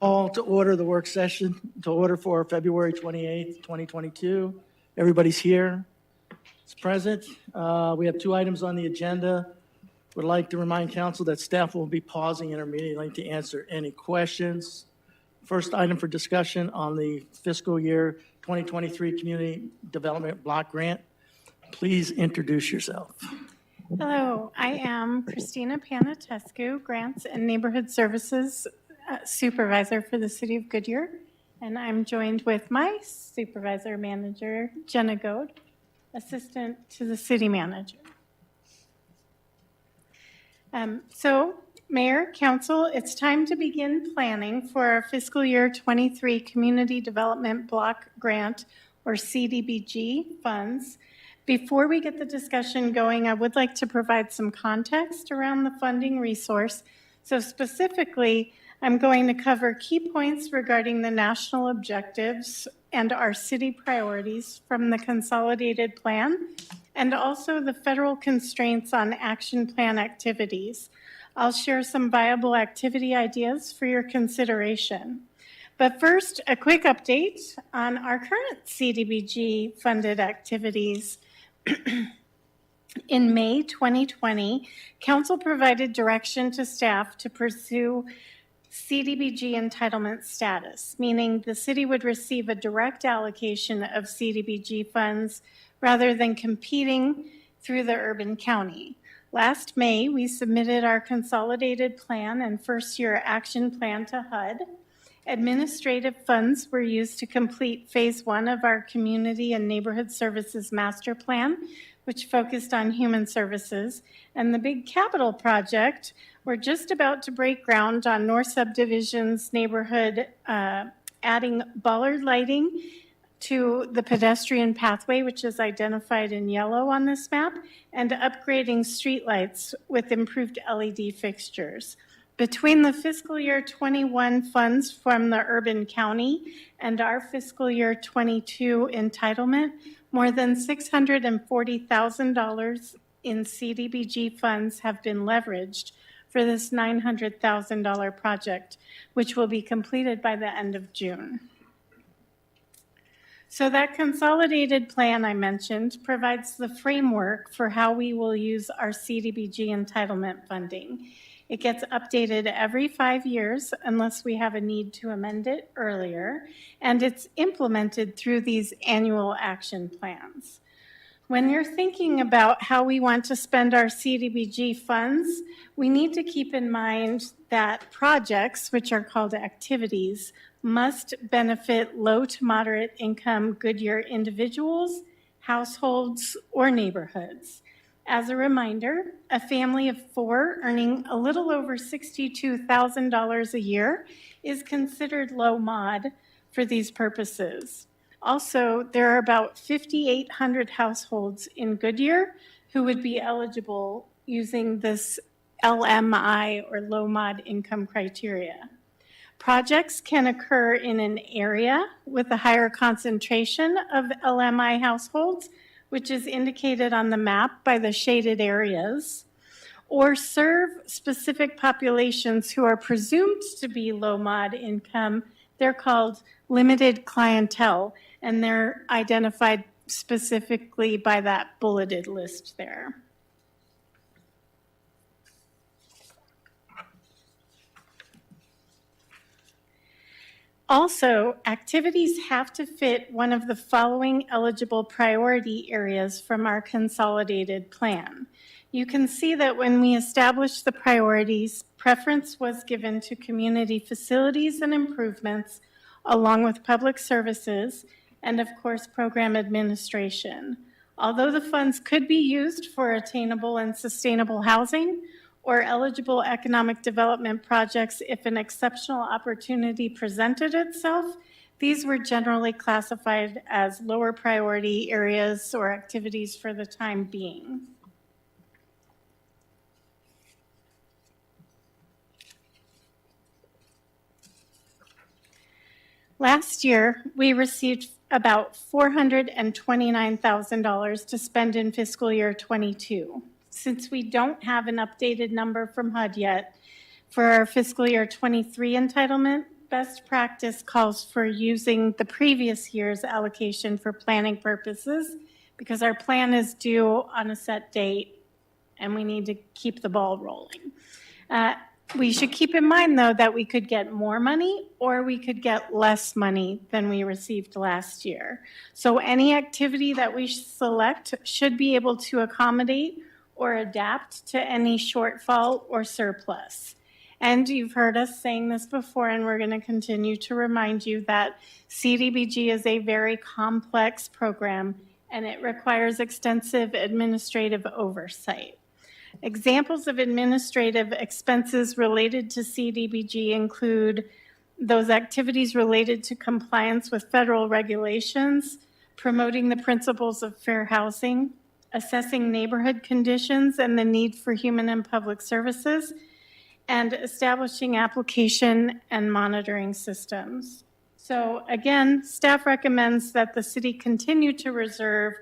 Call to order the work session to order for February 28th, 2022. Everybody's here. It's present. We have 2 items on the agenda. Would like to remind council that staff will be pausing intermittently to answer any questions. First item for discussion on the fiscal year 2023 Community Development Block Grant. Please introduce yourself. Hello, I am Christina Pantescu, Grants and Neighborhood Services Supervisor for the City of Goodyear, and I'm joined with my Supervisor Manager, Jenna Goad, Assistant to the City Manager. So, Mayor, Council, it's time to begin planning for our fiscal year 23 Community Development Block Grant, or CDBG funds. Before we get the discussion going, I would like to provide some context around the funding resource. So specifically, I'm going to cover key points regarding the national objectives and our city priorities from the consolidated plan, and also the federal constraints on action plan activities. I'll share some viable activity ideas for your consideration. But first, a quick update on our current CDBG funded activities. In May 2020, Council provided direction to staff to pursue CDBG entitlement status, meaning the city would receive a direct allocation of CDBG funds rather than competing through the urban county. Last May, we submitted our consolidated plan and first-year action plan to HUD. Administrative funds were used to complete phase 1 of our Community and Neighborhood Services Master Plan, which focused on human services, and the big capital project, we're just about to break ground on North Subdivision's neighborhood, adding bollard lighting to the pedestrian pathway, which is identified in yellow on this map, and upgrading streetlights with improved LED fixtures. Between the fiscal year 21 funds from the urban county and our fiscal year 22 entitlement, more than $640,000 in CDBG funds have been leveraged for this $900,000 project, which will be completed by the end of June. So that consolidated plan I mentioned provides the framework for how we will use our CDBG entitlement funding. It gets updated every 5 years unless we have a need to amend it earlier, and it's implemented through these annual action plans. When you're thinking about how we want to spend our CDBG funds, we need to keep in mind that projects, which are called activities, must benefit low to moderate income Goodyear individuals, households, or neighborhoods. As a reminder, a family of 4 earning a little over $62,000 a year is considered low mod for these purposes. Also, there are about 5,800 households in Goodyear who would be eligible using this LMI, or low mod income criteria. Projects can occur in an area with a higher concentration of LMI households, which is indicated on the map by the shaded areas, or serve specific populations who are presumed to be low mod income. They're called limited clientele, and they're identified specifically by that bulleted list there. Also, activities have to fit one of the following eligible priority areas from our consolidated plan. You can see that when we established the priorities, preference was given to community facilities and improvements, along with public services, and of course, program administration. Although the funds could be used for attainable and sustainable housing, or eligible economic development projects if an exceptional opportunity presented itself, these were generally classified as lower priority areas or activities for the time being. Last year, we received about $429,000 to spend in fiscal year 22. Since we don't have an updated number from HUD yet for our fiscal year 23 entitlement, best practice calls for using the previous year's allocation for planning purposes because our plan is due on a set date and we need to keep the ball rolling. We should keep in mind, though, that we could get more money or we could get less money than we received last year. So any activity that we select should be able to accommodate or adapt to any shortfall or surplus. And you've heard us saying this before, and we're going to continue to remind you that CDBG is a very complex program, and it requires extensive administrative oversight. Examples of administrative expenses related to CDBG include those activities related to compliance with federal regulations, promoting the principles of fair housing, assessing neighborhood conditions and the need for human and public services, and establishing application and monitoring systems. So again, staff recommends that the city continue to reserve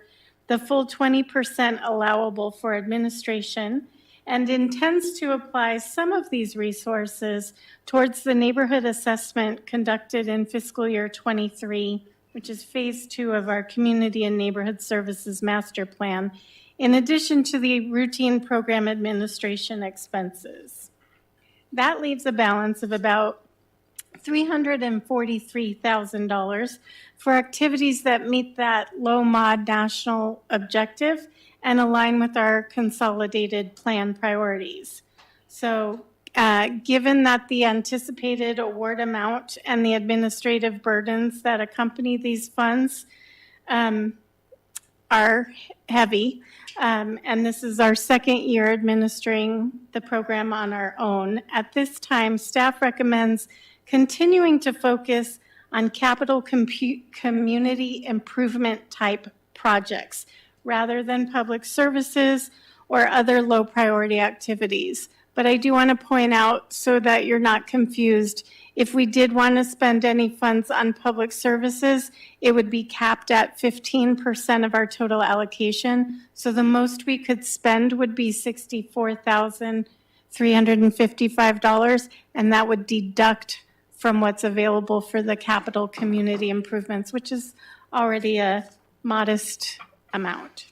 the full 20% allowable for administration and intends to apply some of these resources towards the neighborhood assessment conducted in fiscal year 23, which is phase 2 of our Community and Neighborhood Services Master Plan, in addition to the routine program administration expenses. That leaves a balance of about $343,000 for activities that meet that low mod national objective and align with our consolidated plan priorities. So given that the anticipated award amount and the administrative burdens that accompany these funds are heavy, and this is our second year administering the program on our own, at this time, staff recommends continuing to focus on capital community improvement type projects rather than public services or other low priority activities. But I do want to point out so that you're not confused, if we did want to spend any funds on public services, it would be capped at 15% of our total allocation. So the most we could spend would be $64,355, and that would deduct from what's available for the capital community improvements, which is already a modest amount.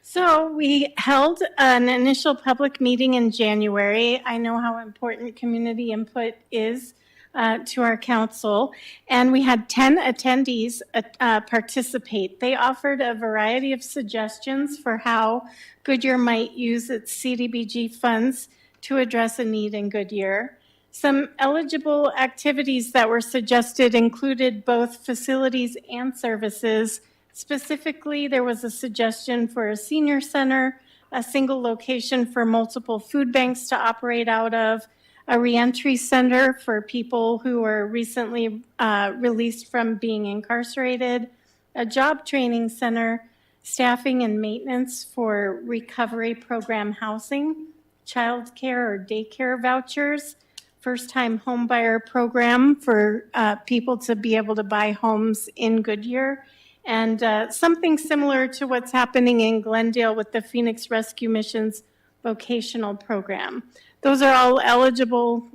So we held an initial public meeting in January. I know how important community input is to our council, and we had 10 attendees participate. They offered a variety of suggestions for how Goodyear might use its CDBG funds to address a need in Goodyear. Some eligible activities that were suggested included both facilities and services. Specifically, there was a suggestion for a senior center, a single location for multiple food banks to operate out of, a reentry center for people who were recently released from being incarcerated, a job training center, staffing and maintenance for recovery program housing, child care or daycare vouchers, first-time homebuyer program for people to be able to buy homes in Goodyear, and something similar to what's happening in Glendale with the Phoenix Rescue Mission's vocational program. Those are all eligible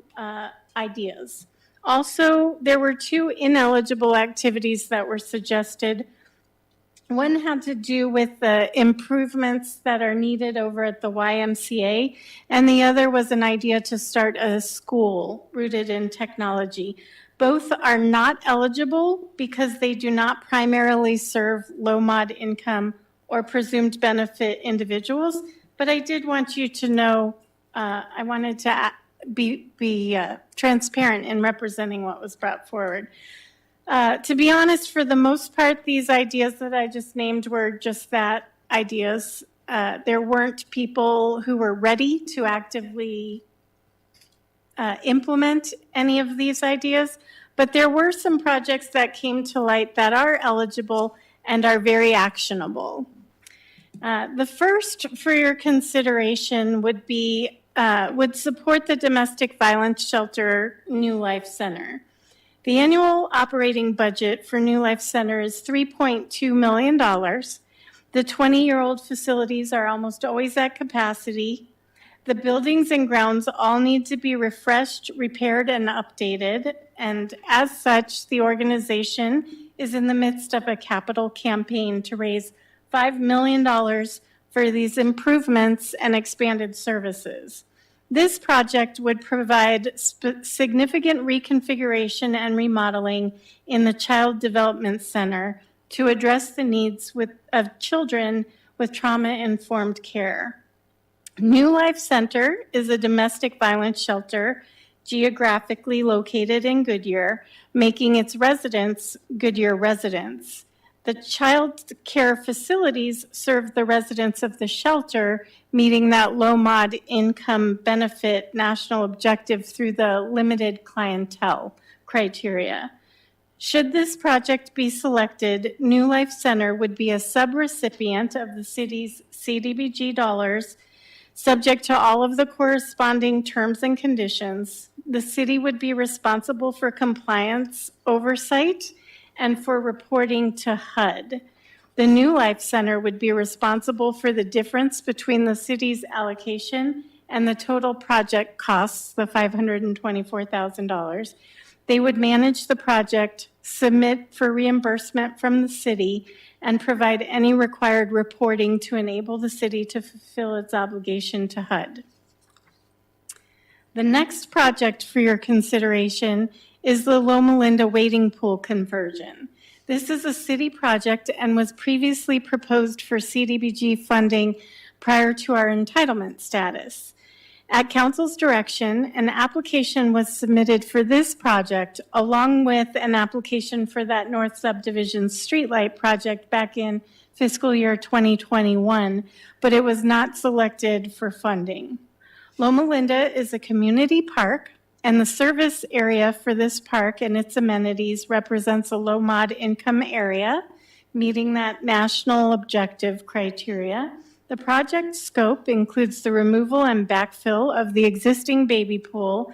ideas. Also, there were 2 ineligible activities that were suggested. One had to do with the improvements that are needed over at the YMCA, and the other was an idea to start a school rooted in technology. Both are not eligible because they do not primarily serve low mod income or presumed benefit individuals, but I did want you to know, I wanted to be transparent in representing what was brought forward. To be honest, for the most part, these ideas that I just named were just that, ideas. There weren't people who were ready to actively implement any of these ideas, but there were some projects that came to light that are eligible and are very actionable. The first for your consideration would support the domestic violence shelter New Life Center. The annual operating budget for New Life Center is $3.2 million. The 20-year-old facilities are almost always at capacity. The buildings and grounds all need to be refreshed, repaired, and updated. And as such, the organization is in the midst of a capital campaign to raise $5 million for these improvements and expanded services. This project would provide significant reconfiguration and remodeling in the Child Development Center to address the needs of children with trauma-informed care. New Life Center is a domestic violence shelter geographically located in Goodyear, making its residents Goodyear residents. The child care facilities serve the residents of the shelter, meeting that low mod income benefit national objective through the limited clientele criteria. Should this project be selected, New Life Center would be a subrecipient of the city's CDBG dollars, subject to all of the corresponding terms and conditions. The city would be responsible for compliance oversight and for reporting to HUD. The New Life Center would be responsible for the difference between the city's allocation and the total project costs, the $524,000. They would manage the project, submit for reimbursement from the city, and provide any required reporting to enable the city to fulfill its obligation to HUD. The next project for your consideration is the Loma Linda wading pool conversion. This is a city project and was previously proposed for CDBG funding prior to our entitlement status. At Council's direction, an application was submitted for this project along with an application for that North Subdivision streetlight project back in fiscal year 2021, but it was not selected for funding. Loma Linda is a community park, and the service area for this park and its amenities represents a low mod income area, meeting that national objective criteria. The project scope includes the removal and backfill of the existing baby pool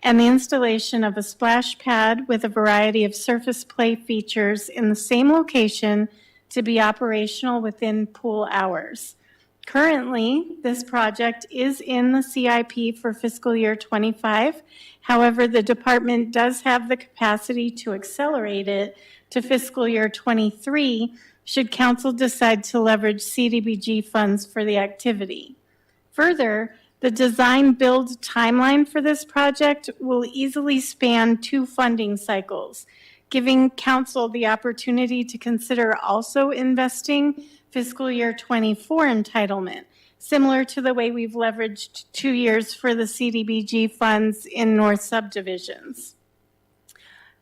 and the installation of a splash pad with a variety of surface play features in the same location to be operational within pool hours. Currently, this project is in the CIP for fiscal year 25. However, the department does have the capacity to accelerate it to fiscal year 23 should council decide to leverage CDBG funds for the activity. Further, the design-build timeline for this project will easily span 2 funding cycles, giving council the opportunity to consider also investing fiscal year 24 entitlement, similar to the way we've leveraged 2 years for the CDBG funds in North subdivisions.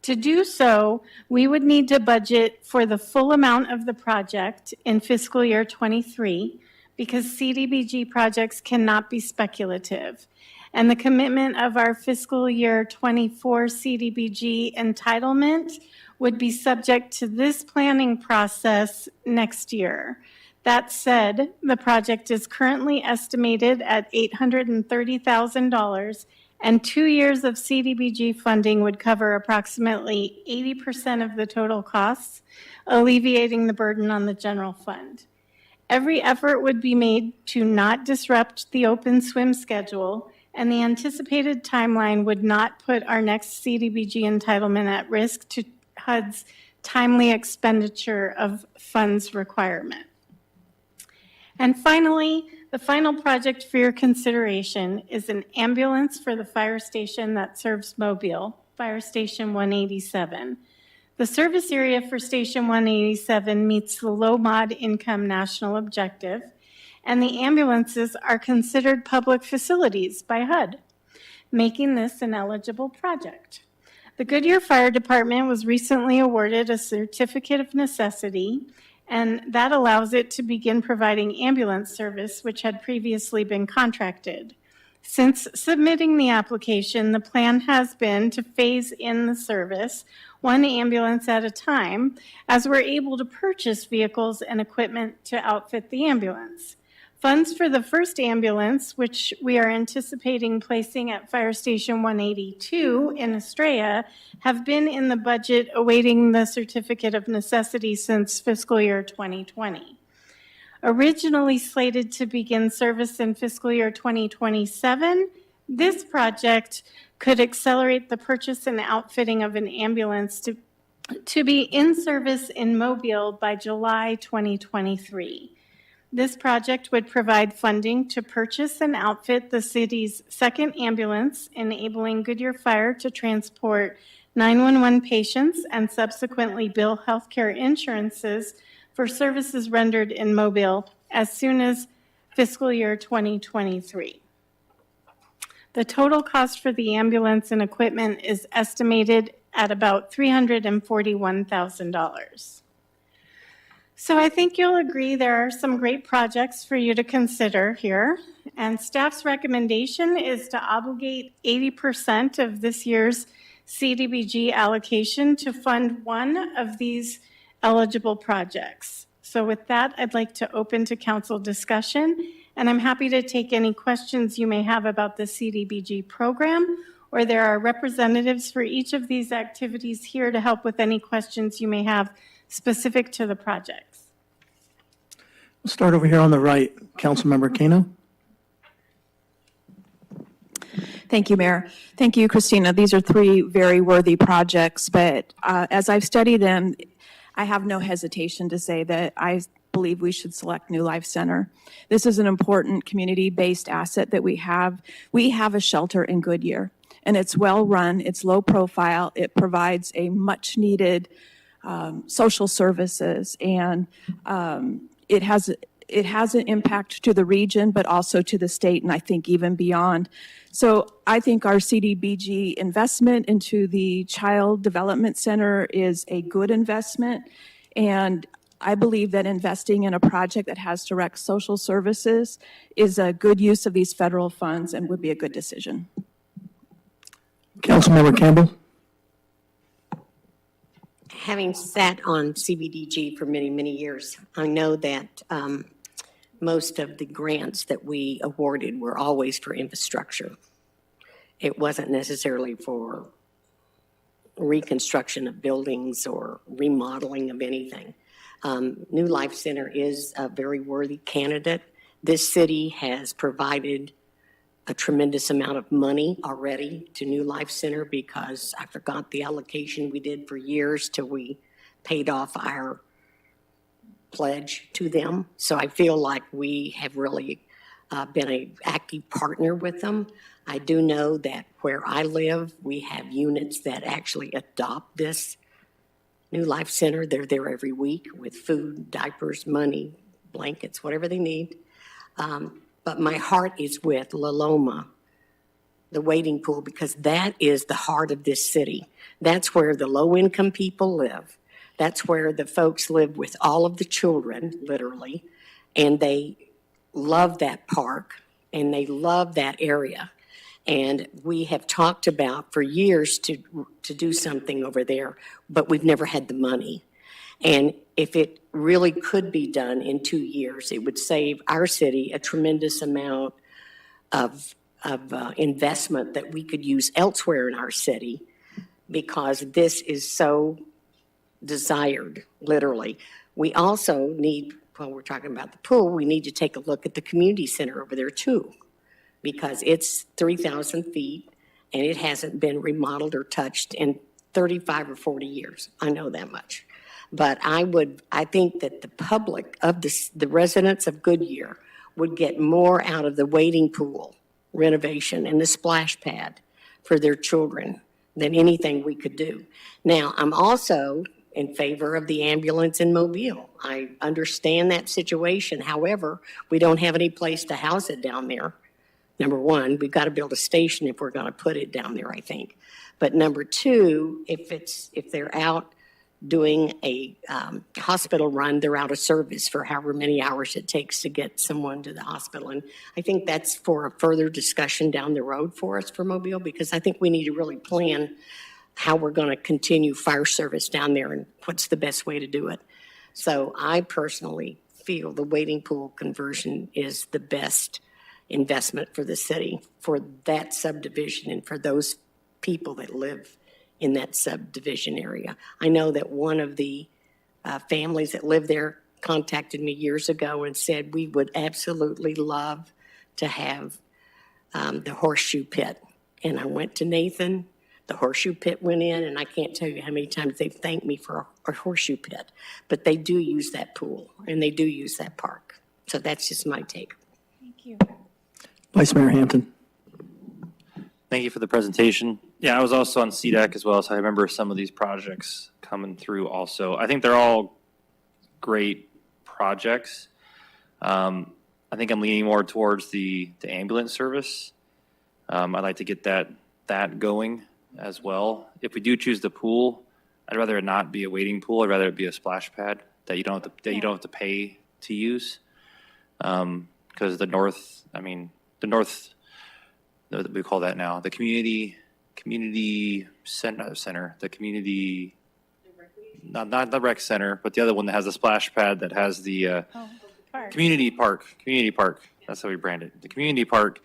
To do so, we would need to budget for the full amount of the project in fiscal year 23 because CDBG projects cannot be speculative. And the commitment of our fiscal year 24 CDBG entitlement would be subject to this planning process next year. That said, the project is currently estimated at $830,000, and 2 years of CDBG funding would cover approximately 80% of the total costs, alleviating the burden on the general fund. Every effort would be made to not disrupt the open swim schedule, and the anticipated timeline would not put our next CDBG entitlement at risk to HUD's timely expenditure of funds requirement. And finally, the final project for your consideration is an ambulance for the fire station that serves Mobile, Fire Station 187. The service area for Station 187 meets the low mod income national objective, and the ambulances are considered public facilities by HUD, making this an eligible project. The Goodyear Fire Department was recently awarded a certificate of necessity, and that allows it to begin providing ambulance service, which had previously been contracted. Since submitting the application, the plan has been to phase in the service, 1 ambulance at a time, as we're able to purchase vehicles and equipment to outfit the ambulance. Funds for the first ambulance, which we are anticipating placing at Fire Station 182 in Estrella, have been in the budget awaiting the certificate of necessity since fiscal year 2020. Originally slated to begin service in fiscal year 2027, this project could accelerate the purchase and outfitting of an ambulance to be in service in Mobile by July 2023. This project would provide funding to purchase and outfit the city's second ambulance, enabling Goodyear Fire to transport 911 patients and subsequently bill healthcare insurances for services rendered in Mobile as soon as fiscal year 2023. The total cost for the ambulance and equipment is estimated at about $341,000. So I think you'll agree there are some great projects for you to consider here, and staff's recommendation is to obligate 80% of this year's CDBG allocation to fund one of these eligible projects. So with that, I'd like to open to council discussion, and I'm happy to take any questions you may have about the CDBG program, or there are representatives for each of these activities here to help with any questions you may have specific to the projects. We'll start over here on the right. Councilmember Kano. Thank you, Mayor. Thank you, Christina. These are three very worthy projects, but as I've studied them, I have no hesitation to say that I believe we should select New Life Center. This is an important community-based asset that we have. We have a shelter in Goodyear, and it's well-run, it's low profile, it provides a much-needed social services, and it has an impact to the region, but also to the state, and I think even beyond. So I think our CDBG investment into the Child Development Center is a good investment, and I believe that investing in a project that has direct social services is a good use of these federal funds and would be a good decision. Councilmember Campbell. Having sat on CBDG for many, many years, I know that most of the grants that we awarded were always for infrastructure. It wasn't necessarily for reconstruction of buildings or remodeling of anything. New Life Center is a very worthy candidate. This city has provided a tremendous amount of money already to New Life Center because I forgot the allocation we did for years till we paid off our pledge to them. So I feel like we have really been an active partner with them. I do know that where I live, we have units that actually adopt this New Life Center. They're there every week with food, diapers, money, blankets, whatever they need. But my heart is with La Loma, the waiting pool, because that is the heart of this city. That's where the low-income people live. That's where the folks live with all of the children, literally, and they love that park, and they love that area. And we have talked about for years to do something over there, but we've never had the money. And if it really could be done in 2 years, it would save our city a tremendous amount of investment that we could use elsewhere in our city, because this is so desired, literally. We also need, while we're talking about the pool, we need to take a look at the community center over there too, because it's 3,000 feet and it hasn't been remodeled or touched in 35 or 40 years. I know that much. But I think that the public of the residents of Goodyear would get more out of the wading pool renovation and the splash pad for their children than anything we could do. Now, I'm also in favor of the ambulance in Mobile. I understand that situation. However, we don't have any place to house it down there. Number one, we've got to build a station if we're going to put it down there, I think. But number two, if they're out doing a hospital run, they're out of service for however many hours it takes to get someone to the hospital. And I think that's for a further discussion down the road for us for Mobile, because I think we need to really plan how we're going to continue fire service down there and what's the best way to do it. So I personally feel the wading pool conversion is the best investment for the city, for that subdivision and for those people that live in that subdivision area. I know that one of the families that live there contacted me years ago and said, we would absolutely love to have the horseshoe pit. And I went to Nathan, the horseshoe pit went in, and I can't tell you how many times they've thanked me for a horseshoe pit. But they do use that pool, and they do use that park. So that's just my take. Thank you. Vice Mayor Hampton. Thank you for the presentation. Yeah, I was also on CDAC as well, so I remember some of these projects coming through also. I think they're all great projects. I think I'm leaning more towards the ambulance service. I'd like to get that going as well. If we do choose the pool, I'd rather it not be a wading pool. I'd rather it be a splash pad that you don't have to pay to use. Because the north, we call that now the community center, the community, not the rec center, but the other one that has a splash pad that has the community park. That's how we brand it. The community park.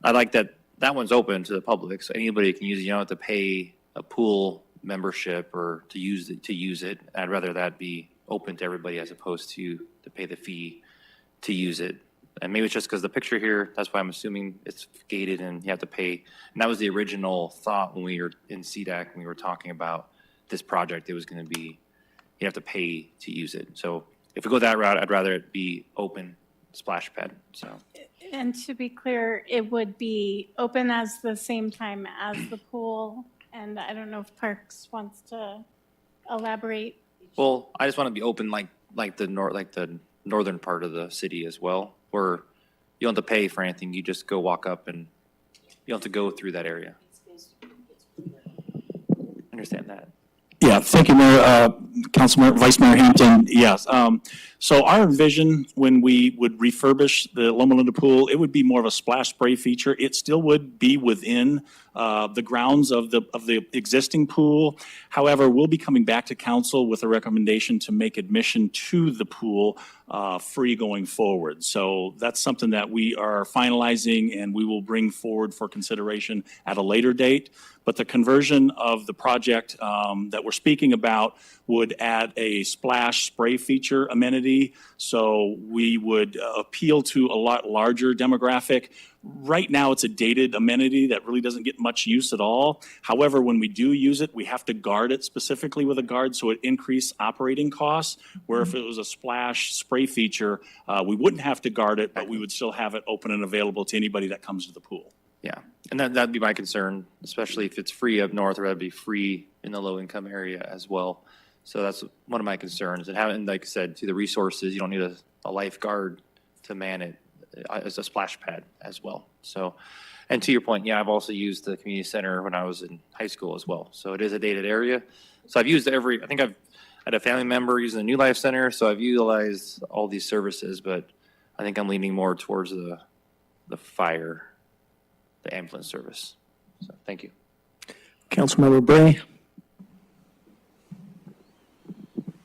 I like that one's open to the public, so anybody can use it. You don't have to pay a pool membership or to use it. I'd rather that be open to everybody as opposed to pay the fee to use it. And maybe it's just because the picture here, that's why I'm assuming it's gated and you have to pay. And that was the original thought when we were in CDAC, when we were talking about this project. It was going to be, you have to pay to use it. So if we go that route, I'd rather it be open splash pad, so. And to be clear, it would be open as the same time as the pool. And I don't know if Parks wants to elaborate. Well, I just want to be open like the northern part of the city as well, where you don't have to pay for anything. You just go walk up and you don't have to go through that area. Understand that. Yeah, thank you, Mayor, Councilmember, Vice Mayor Hampton. Yes. So our vision when we would refurbish the Loma Linda pool, it would be more of a splash spray feature. It still would be within the grounds of the existing pool. However, we'll be coming back to council with a recommendation to make admission to the pool free going forward. So that's something that we are finalizing and we will bring forward for consideration at a later date. But the conversion of the project that we're speaking about would add a splash spray feature amenity. So we would appeal to a lot larger demographic. Right now, it's a dated amenity that really doesn't get much use at all. However, when we do use it, we have to guard it specifically with a guard, so it increased operating costs, where if it was a splash spray feature, we wouldn't have to guard it, but we would still have it open and available to anybody that comes to the pool. Yeah, and that'd be my concern, especially if it's free up north, or that'd be free in the low-income area as well. So that's one of my concerns. And having, like I said, to the resources, you don't need a lifeguard to man it as a splash pad as well. So, and to your point, yeah, I've also used the community center when I was in high school as well. So it is a dated area. So I've used I think I've had a family member using the New Life Center, so I've utilized all these services, but I think I'm leaning more towards the ambulance service. So thank you. Councilmember Bray.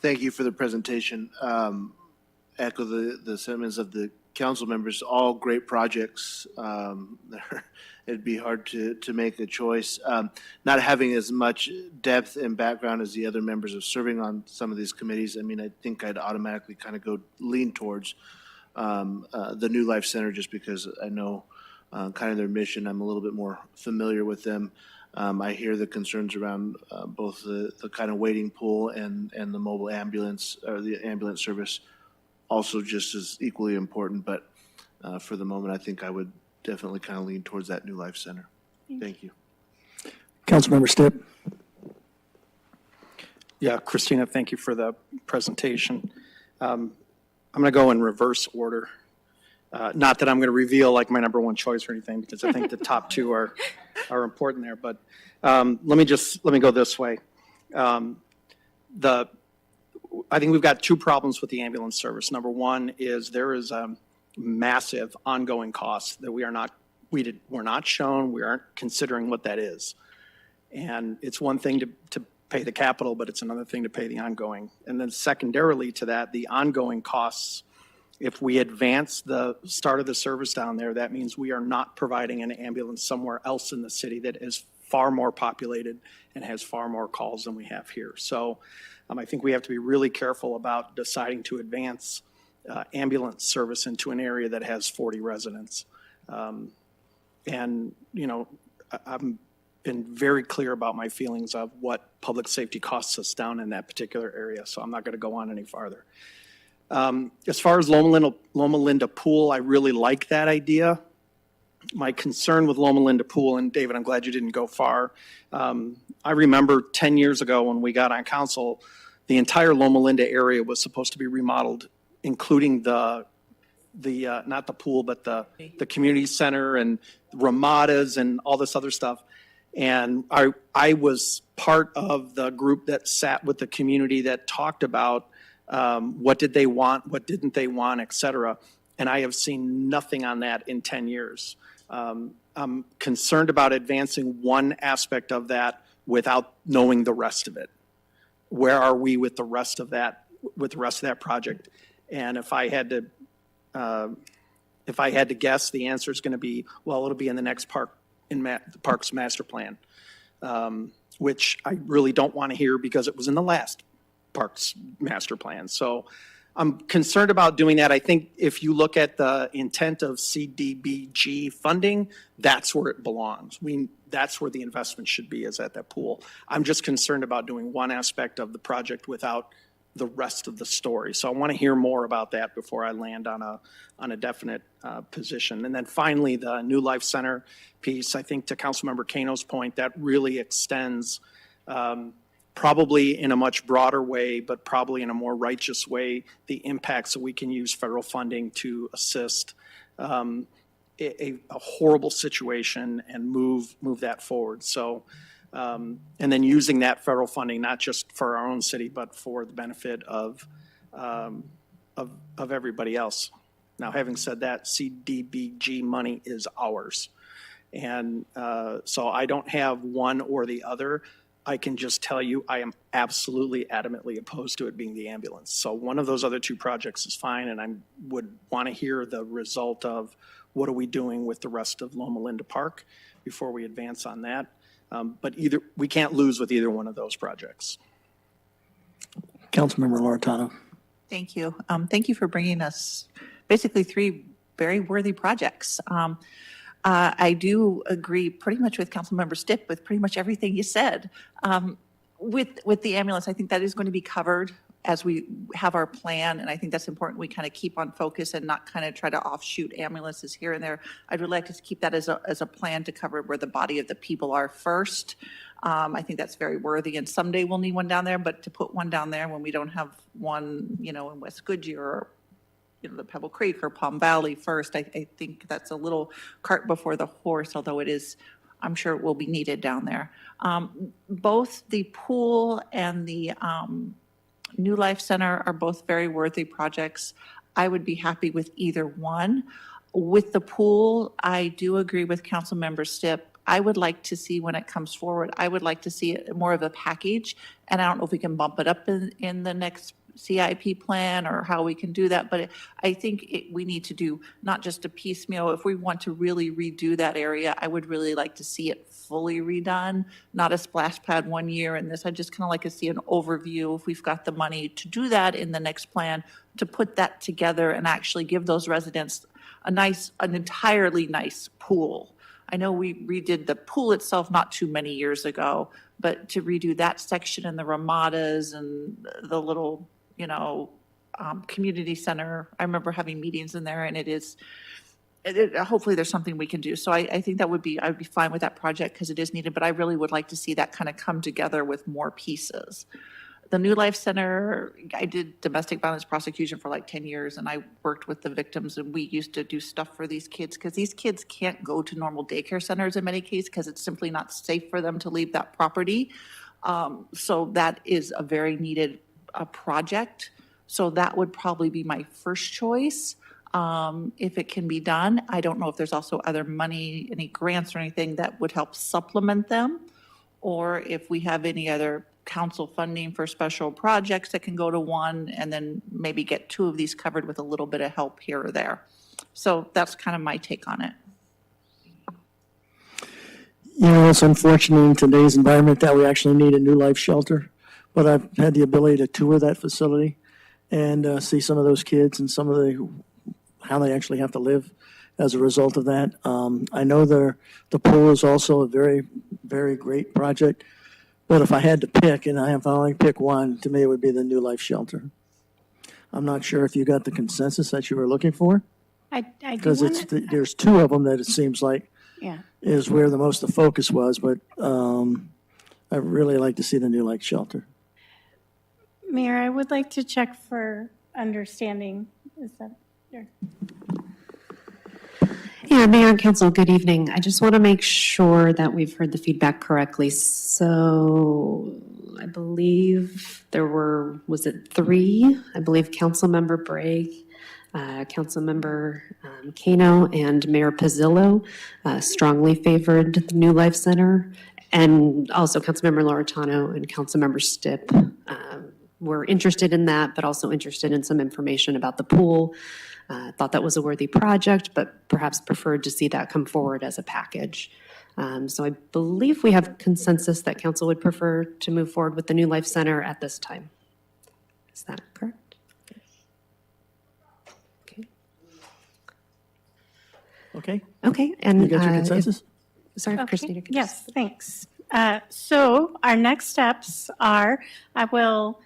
Thank you for the presentation. Echo the sentiments of the council members, all great projects. It'd be hard to make a choice. Not having as much depth and background as the other members of serving on some of these committees, I mean, I think I'd automatically kind of lean towards the New Life Center just because I know kind of their mission. I'm a little bit more familiar with them. I hear the concerns around both the kind of waiting pool and the mobile ambulance or the ambulance service also just as equally important. But for the moment, I think I would definitely kind of lean towards that New Life Center. Thank you. Councilmember Stipp. Yeah, Christina, thank you for the presentation. I'm going to go in reverse order. Not that I'm going to reveal like my number one choice or anything, because I think the top two are important there. But let me go this way. I think we've got two problems with the ambulance service. Number one is there is massive ongoing costs that we're not shown. We aren't considering what that is. And it's one thing to pay the capital, but it's another thing to pay the ongoing. And then secondarily to that, the ongoing costs. If we advance the start of the service down there, that means we are not providing an ambulance somewhere else in the city that is far more populated and has far more calls than we have here. So I think we have to be really careful about deciding to advance ambulance service into an area that has 40 residents. And, you know, I've been very clear about my feelings of what public safety costs us down in that particular area, so I'm not going to go on any farther. As far as Loma Linda Pool, I really like that idea. My concern with Loma Linda Pool, and David, I'm glad you didn't go far. I remember 10 years ago when we got on council, the entire Loma Linda area was supposed to be remodeled, including the not the pool, but the community center and ramadas and all this other stuff. And I was part of the group that sat with the community that talked about what did they want, what didn't they want, et cetera. And I have seen nothing on that in 10 years. I'm concerned about advancing one aspect of that without knowing the rest of it. Where are we with the rest of that, project? And if I had to guess, the answer is going to be, well, it'll be in the next Parks Master Plan, which I really don't want to hear because it was in the last Parks Master Plan. So I'm concerned about doing that. I think if you look at the intent of CDBG funding, that's where it belongs. That's where the investment should be, is at that pool. I'm just concerned about doing one aspect of the project without the rest of the story. So I want to hear more about that before I land on a definite position. And then finally, the New Life Center piece, I think to Councilmember Kano's point, that really extends probably in a much broader way, but probably in a more righteous way, the impacts that we can use federal funding to assist a horrible situation and move that forward. So, and then using that federal funding, not just for our own city, but for the benefit of everybody else. Now, having said that, CDBG money is ours. And so I don't have one or the other. I can just tell you I am absolutely adamantly opposed to it being the ambulance. So one of those other two projects is fine, and I would want to hear the result of what are we doing with the rest of Loma Linda Park before we advance on that. But we can't lose with either one of those projects. Councilmember Loretano. Thank you. Thank you for bringing us basically three very worthy projects. I do agree pretty much with Councilmember Stipp with pretty much everything you said. With the ambulance, I think that is going to be covered as we have our plan, and I think that's important. We kind of keep on focus and not kind of try to offshoot ambulances here and there. I'd really like to keep that as a plan to cover where the body of the people are first. I think that's very worthy, and someday we'll need one down there, but to put one down there when we don't have one, in West Goodyear or the Pebble Creek or Palm Valley first, I think that's a little cart before the horse, although it is, I'm sure it will be needed down there. Both the pool and the New Life Center are both very worthy projects. I would be happy with either one. With the pool, I do agree with Councilmember Stipp. I would like to see when it comes forward, I would like to see it more of a package. And I don't know if we can bump it up in the next CIP plan or how we can do that, but I think we need to do not just a piecemeal. If we want to really redo that area, I would really like to see it fully redone, not a splash pad 1 year in this. I just kind of like to see an overview if we've got the money to do that in the next plan, to put that together and actually give those residents an entirely nice pool. I know we redid the pool itself not too many years ago, but to redo that section and the ramadas and the little community center. I remember having meetings in there, and hopefully there's something we can do. So I think I would be fine with that project because it is needed, but I really would like to see that kind of come together with more pieces. The New Life Center, I did domestic violence prosecution for like 10 years, and I worked with the victims, and we used to do stuff for these kids because these kids can't go to normal daycare centers in many cases because it's simply not safe for them to leave that property. So that is a very needed project. So that would probably be my first choice if it can be done. I don't know if there's also other money, any grants or anything that would help supplement them, or if we have any other council funding for special projects that can go to one and then maybe get two of these covered with a little bit of help here or there. So that's kind of my take on it. It's unfortunate in today's environment that we actually need a New Life shelter. but I've had the ability to tour that facility and see some of those kids and some of how they actually have to live as a result of that. I know the pool is also a very, very great project, but if I had to pick, and if I only pick one, to me it would be the New Life Shelter. I'm not sure if you got the consensus that you were looking for, I do because want to, there's two of them that it seems like yeah. is where the most of the focus was, but I really like to see the New Life Shelter. Mayor, I would like to check for understanding. Is that your? Yeah, Mayor and Council, good evening. I just want to make sure that we've heard the feedback correctly. So I believe there were, was it 3? I believe Councilmember Bragg, Councilmember Kano, and Mayor Pizzillo strongly favored the New Life Center. And also Councilmember Loretano and Councilmember Stipp were interested in that, but also interested in some information about the pool. Thought that was a worthy project, but perhaps preferred to see that come forward as a package. So I believe we have consensus that council would prefer to move forward with the New Life Center at this time. Is that correct? Okay. Okay? Okay. And You got your consensus? Sorry, Okay. Christina. could you- Yes, thanks. So our next steps are, I will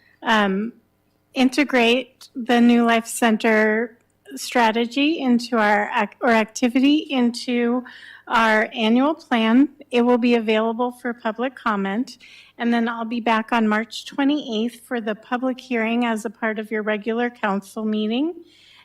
integrate the New Life Center strategy into or activity into our annual plan. It will be available for public comment. And then I'll be back on March 28th for the public hearing as a part of your regular council meeting.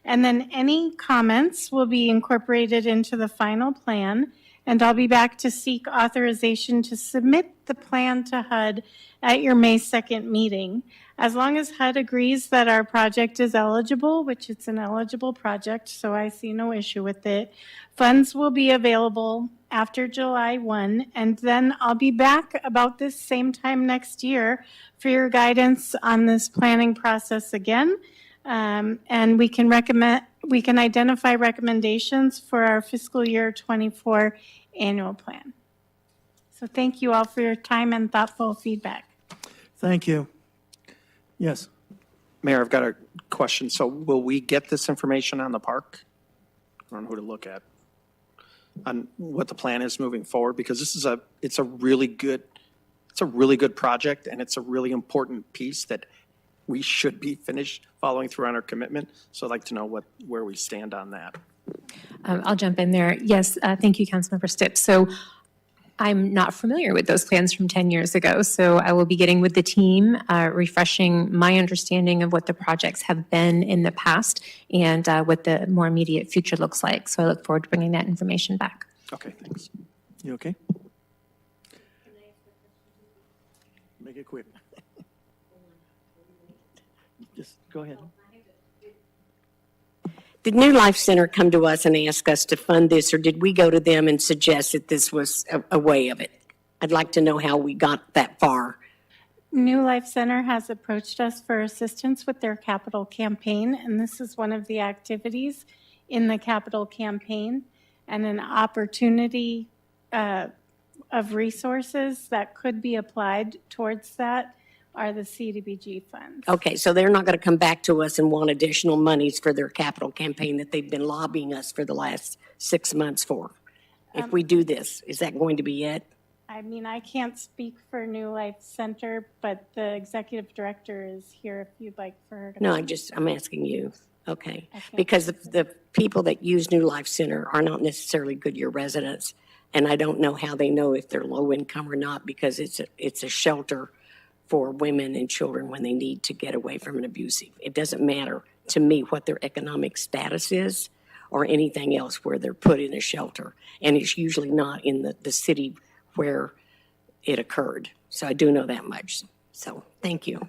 And then any comments will be incorporated into the final plan. And I'll be back to seek authorization to submit the plan to HUD at your May 2nd meeting. As long as HUD agrees that our project is eligible, which it's an eligible project, so I see no issue with it, funds will be available after July 1, and then I'll be back about this same time next year for your guidance on this planning process again. And we can identify recommendations for our fiscal year 24 annual plan. So thank you all for your time and thoughtful feedback. Thank you. Yes. Mayor, I've got a question. So will we get this information on the park? I don't know who to look at. On what the plan is moving forward, because it's a really good project, and it's a really important piece that we should be finished following through on our commitment. So I'd like to know where we stand on that. I'll jump in there. Yes, thank you, Councilmember Stipp. So I'm not familiar with those plans from 10 years ago, so I will be getting with the team, refreshing my understanding of what the projects have been in the past and what the more immediate future looks like. So I look forward to bringing that information back. Okay, thanks. You okay? Make it quick. Just go ahead. Did New Life Center come to us and ask us to fund this, or did we go to them and suggest that this was a way of it? I'd like to know how we got that far. New Life Center has approached us for assistance with their capital campaign, and this is one of the activities in the capital campaign and an opportunity of resources that could be applied towards that are the CDBG funds. Okay, so they're not going to come back to us and want additional monies for their capital campaign that they've been lobbying us for the last 6 months for. If we do this, is that going to be it? I mean, I can't speak for New Life Center, but the executive director is here if you'd like for her to. No, I'm asking you. Okay. I can't- Because the people that use New Life Center are not necessarily Goodyear residents. And I don't know how they know if they're low income or not, because it's a shelter for women and children when they need to get away from an abusive. It doesn't matter to me what their economic status is or anything else where they're put in a shelter. And it's usually not in the city where it occurred. So I do know that much. So thank you.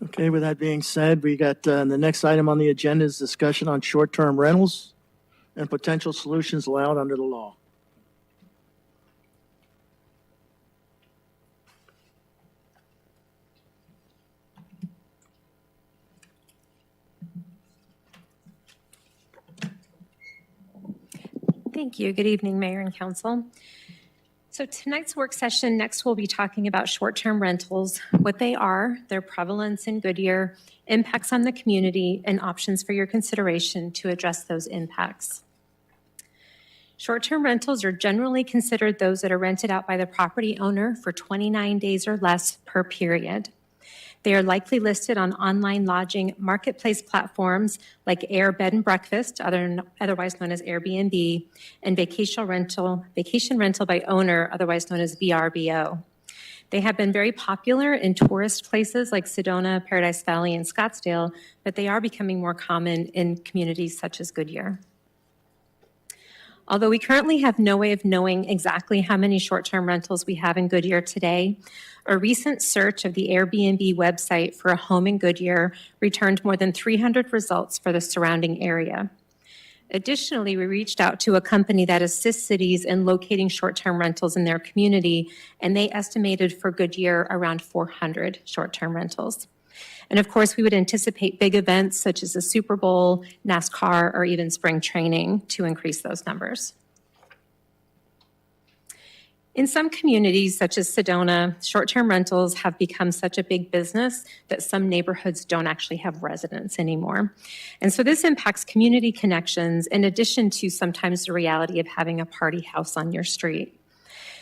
Okay, with that being said, we got the next item on the agenda is discussion on short-term rentals and potential solutions allowed under the law. Thank you. Good evening, Mayor and Council. So tonight's work session, next we'll be talking about short-term rentals, what they are, their prevalence in Goodyear, impacts on the community, and options for your consideration to address those impacts. Short-term rentals are generally considered those that are rented out by the property owner for 29 days or less per period. They are likely listed on online lodging marketplace platforms like Air Bed and Breakfast, otherwise known as Airbnb, and vacation rental by owner, otherwise known as VRBO. They have been very popular in tourist places like Sedona, Paradise Valley, and Scottsdale, but they are becoming more common in communities such as Goodyear. Although we currently have no way of knowing exactly how many short-term rentals we have in Goodyear today, a recent search of the Airbnb website for a home in Goodyear returned more than 300 results for the surrounding area. Additionally, we reached out to a company that assists cities in locating short-term rentals in their community, and they estimated for Goodyear around 400 short-term rentals. And of course, we would anticipate big events such as the Super Bowl, NASCAR, or even spring training to increase those numbers. In some communities, such as Sedona, short-term rentals have become such a big business that some neighborhoods don't actually have residents anymore. And so this impacts community connections in addition to sometimes the reality of having a party house on your street.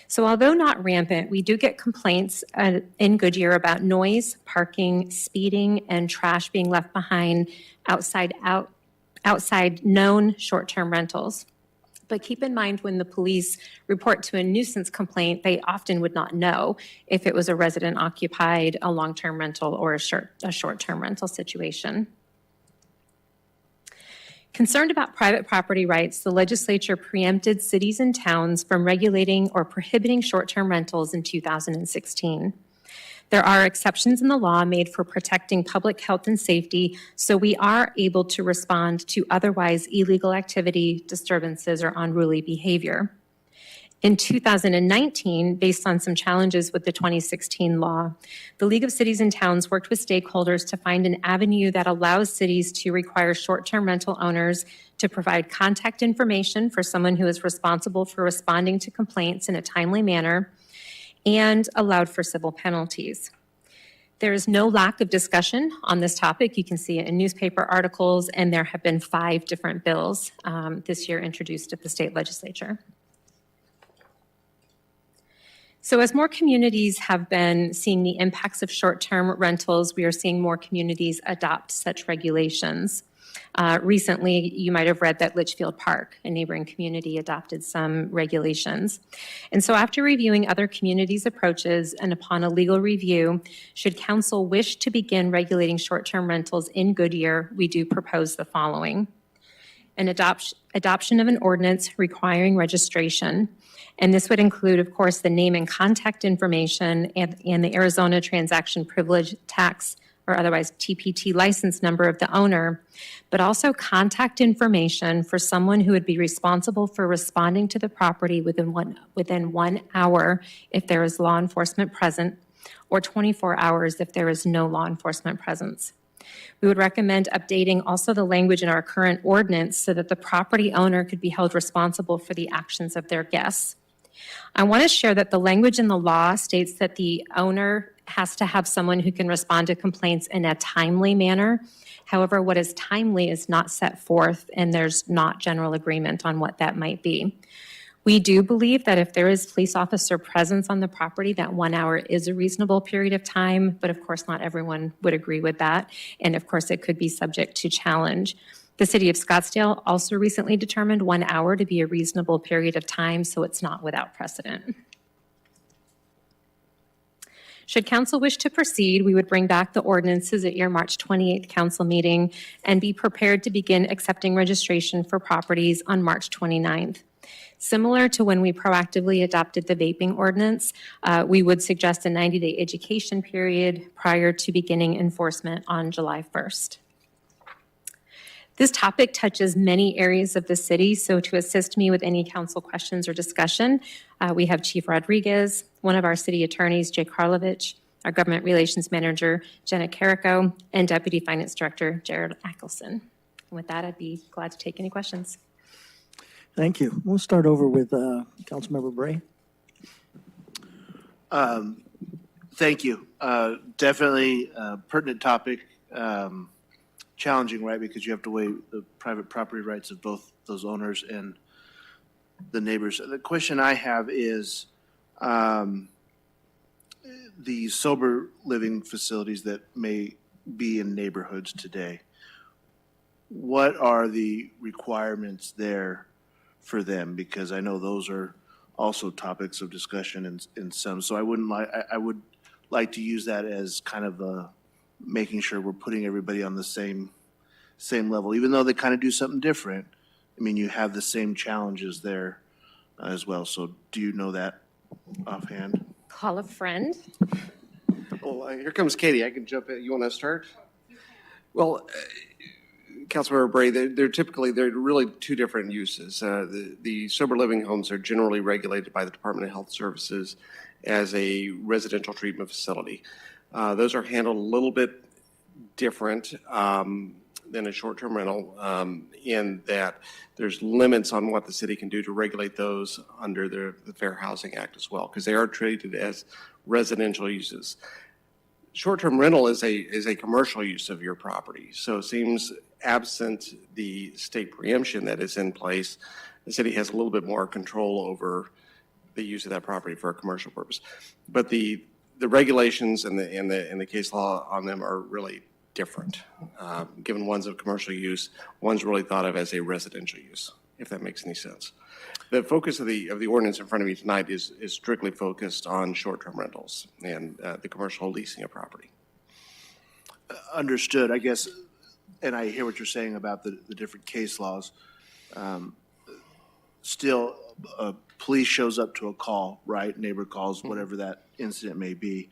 So although not rampant, we do get complaints in Goodyear about noise, parking, speeding, and trash being left behind outside known short-term rentals. But keep in mind, when the police report to a nuisance complaint, they often would not know if it was a resident occupied, a long-term rental, or a short-term rental situation. Concerned about private property rights, the legislature preempted cities and towns from regulating or prohibiting short-term rentals in 2016. There are exceptions in the law made for protecting public health and safety, so we are able to respond to otherwise illegal activity, disturbances, or unruly behavior. In 2019, based on some challenges with the 2016 law, the League of Cities and Towns worked with stakeholders to find an avenue that allows cities to require short-term rental owners to provide contact information for someone who is responsible for responding to complaints in a timely manner, and allowed for civil penalties. There is no lack of discussion on this topic. You can see it in newspaper articles, and there have been 5 different bills this year introduced at the state legislature. So as more communities have been seeing the impacts of short-term rentals, we are seeing more communities adopt such regulations. Recently, you might have read that Litchfield Park, a neighboring community, adopted some regulations. And so after reviewing other communities' approaches and upon a legal review, should council wish to begin regulating short-term rentals in Goodyear, we do propose the following. An adoption of an ordinance requiring registration. And this would include, of course, the name and contact information and the Arizona Transaction Privilege Tax, or otherwise TPT license number of the owner, but also contact information for someone who would be responsible for responding to the property within 1 hour if there is law enforcement present, or 24 hours if there is no law enforcement presence. We would recommend updating also the language in our current ordinance so that the property owner could be held responsible for the actions of their guests. I want to share that the language in the law states that the owner has to have someone who can respond to complaints in a timely manner. However, what is timely is not set forth, and there's not general agreement on what that might be. We do believe that if there is police officer presence on the property, that 1 hour is a reasonable period of time, but of course not everyone would agree with that, and of course it could be subject to challenge. The city of Scottsdale also recently determined 1 hour to be a reasonable period of time, so it's not without precedent. Should council wish to proceed, we would bring back the ordinances at your March 28th council meeting and be prepared to begin accepting registration for properties on March 29th. Similar to when we proactively adopted the vaping ordinance, we would suggest a 90-day education period prior to beginning enforcement on July 1st. This topic touches many areas of the city, so to assist me with any council questions or discussion, we have Chief Rodriguez, one of our city attorneys, Jay Karlovich, our government relations manager, Jenna Carrico, and Deputy Finance Director, Jared Ackelson. And with that, I'd be glad to take any questions. Thank you. We'll start over with Councilmember Bray. Thank you. Definitely pertinent topic, challenging, right? Because you have to weigh the private property rights of both those owners and the neighbors. The question I have is the sober living facilities that may be in neighborhoods today. What are the requirements there for them? Because I know those are also topics of discussion in some. So I would like to use that as kind of making sure we're putting everybody on the same level, even though they kind of do something different. I mean, you have the same challenges there as well. So do you know that offhand? Call a friend. Well, here comes Katie. I can jump in. You want to start? Well, Councilmember Bray, they're really two different uses. The sober living homes are generally regulated by the Department of Health Services as a residential treatment facility. Those are handled a little bit different than a short-term rental in that there's limits on what the city can do to regulate those under the Fair Housing Act as well, because they are treated as residential uses. Short-term rental is a commercial use of your property, so it seems absent the state preemption that is in place, the city has a little bit more control over the use of that property for a commercial purpose. But the regulations and the case law on them are really different. Given one's of commercial use, one's really thought of as a residential use, if that makes any sense. The focus of the ordinance in front of me tonight is strictly focused on short-term rentals and the commercial leasing of property. Understood, I guess, and I hear what you're saying about the different case laws. Still, police shows up to a call, right? Neighbor calls, whatever that incident may be.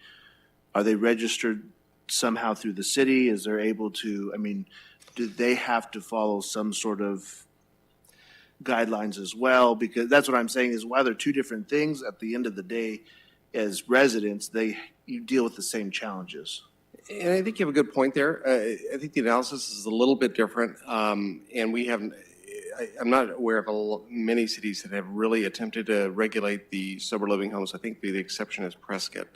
Are they registered somehow through the city? Is there able to, I mean, do they have to follow some sort of guidelines as well? Because that's what I'm saying is while they're two different things, at the end of the day, as residents, you deal with the same challenges. And I think you have a good point there. I think the analysis is a little bit different, and we haven't. I'm not aware of many cities that have really attempted to regulate the sober living homes. I think the exception is Prescott,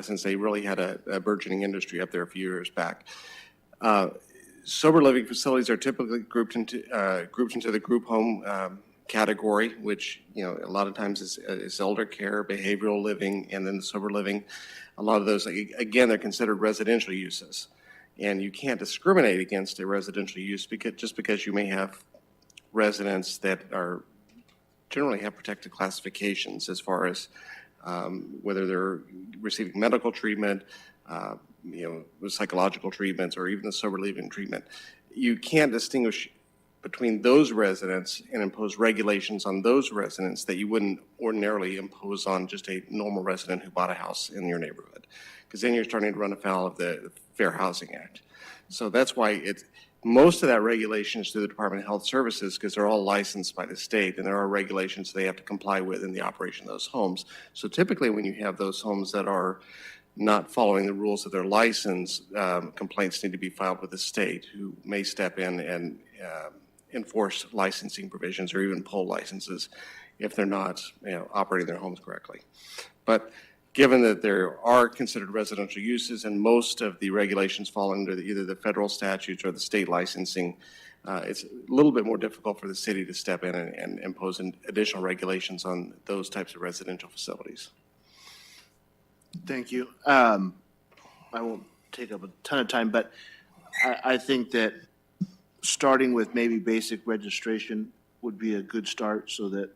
since they really had a burgeoning industry up there a few years back. Sober living facilities are typically grouped into the group home category, which a lot of times is elder care, behavioral living, and then the sober living. A lot of those, again, they're considered residential uses, and you can't discriminate against a residential use just because you may have residents that generally have protected classifications as far as whether they're receiving medical treatment, psychological treatments, or even the sober living treatment. You can't distinguish between those residents and impose regulations on those residents that you wouldn't ordinarily impose on just a normal resident who bought a house in your neighborhood, because then you're starting to run afoul of the Fair Housing Act. So that's why most of that regulation is through the Department of Health Services, because they're all licensed by the state, and there are regulations they have to comply with in the operation of those homes. So typically when you have those homes that are not following the rules of their license, complaints need to be filed with the state, who may step in and enforce licensing provisions or even pull licenses if they're not operating their homes correctly. But given that there are considered residential uses and most of the regulations fall under either the federal statutes or the state licensing, it's a little bit more difficult for the city to step in and impose additional regulations on those types of residential facilities. Thank you. I won't take up a ton of time, but I think that starting with maybe basic registration would be a good start so that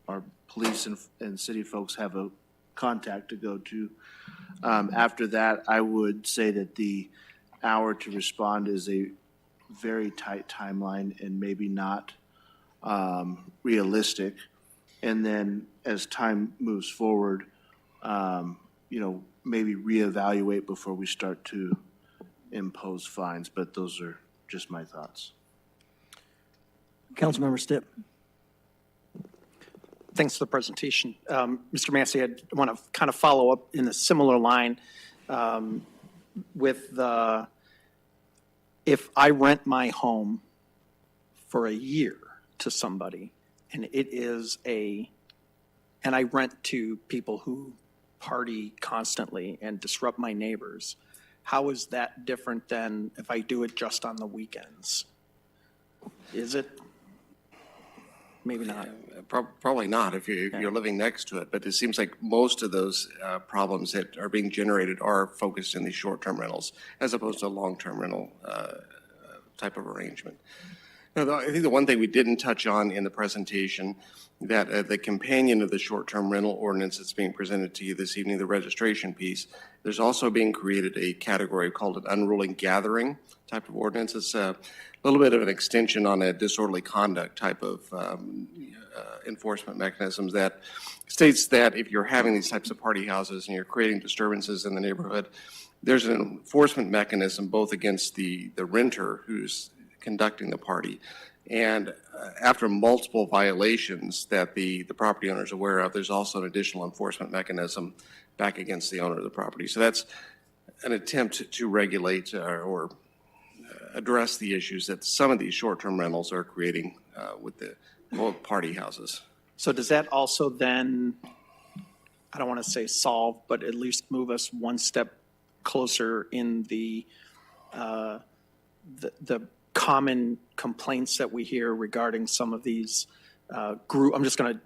our police and city folks have a contact to go to. After that, I would say that the hour to respond is a very tight timeline and maybe not realistic. And then as time moves forward, maybe reevaluate before we start to impose fines, but those are just my thoughts. Councilmember Stipp. Thanks for the presentation. Mr. Massey, I want to kind of follow up in a similar line with if I rent my home for a year to somebody and I rent to people who party constantly and disrupt my neighbors, how is that different than if I do it just on the weekends? Is it? Maybe not. Probably not if you're living next to it, but it seems like most of those problems that are being generated are focused in these short-term rentals as opposed to a long-term rental type of arrangement. Now, I think the one thing we didn't touch on in the presentation, that the companion of the short-term rental ordinance that's being presented to you this evening, the registration piece, there's also being created a category called an unruly gathering type of ordinance. It's a little bit of an extension on a disorderly conduct type of enforcement mechanisms that states that if you're having these types of party houses and you're creating disturbances in the neighborhood, there's an enforcement mechanism both against the renter who's conducting the party and after multiple violations that the property owner is aware of, there's also an additional enforcement mechanism back against the owner of the property. So that's an attempt to regulate or address the issues that some of these short-term rentals are creating with the party houses. So does that also then, I don't want to say solve, but at least move us one step closer in the common complaints that we hear regarding some of these group, I'm just going to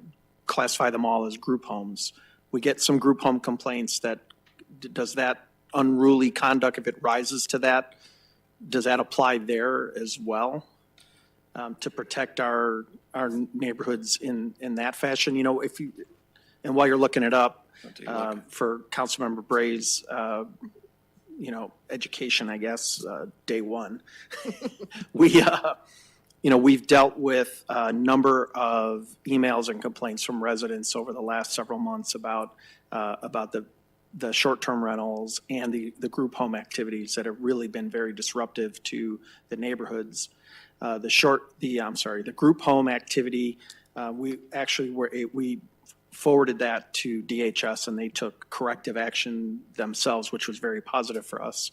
classify them all as group homes. We get some group home complaints that, does that unruly conduct, if it rises to that, does that apply there as well to protect our neighborhoods in that fashion? You know, if you, and while you're looking it up, for Councilmember Bray's, you know, education, I guess, day one, we, you know, we've dealt with a number of emails and complaints from residents over the last several months about the short-term rentals and the group home activities that have really been very disruptive to the neighborhoods. The group home activity, we forwarded that to DHS and they took corrective action themselves, which was very positive for us.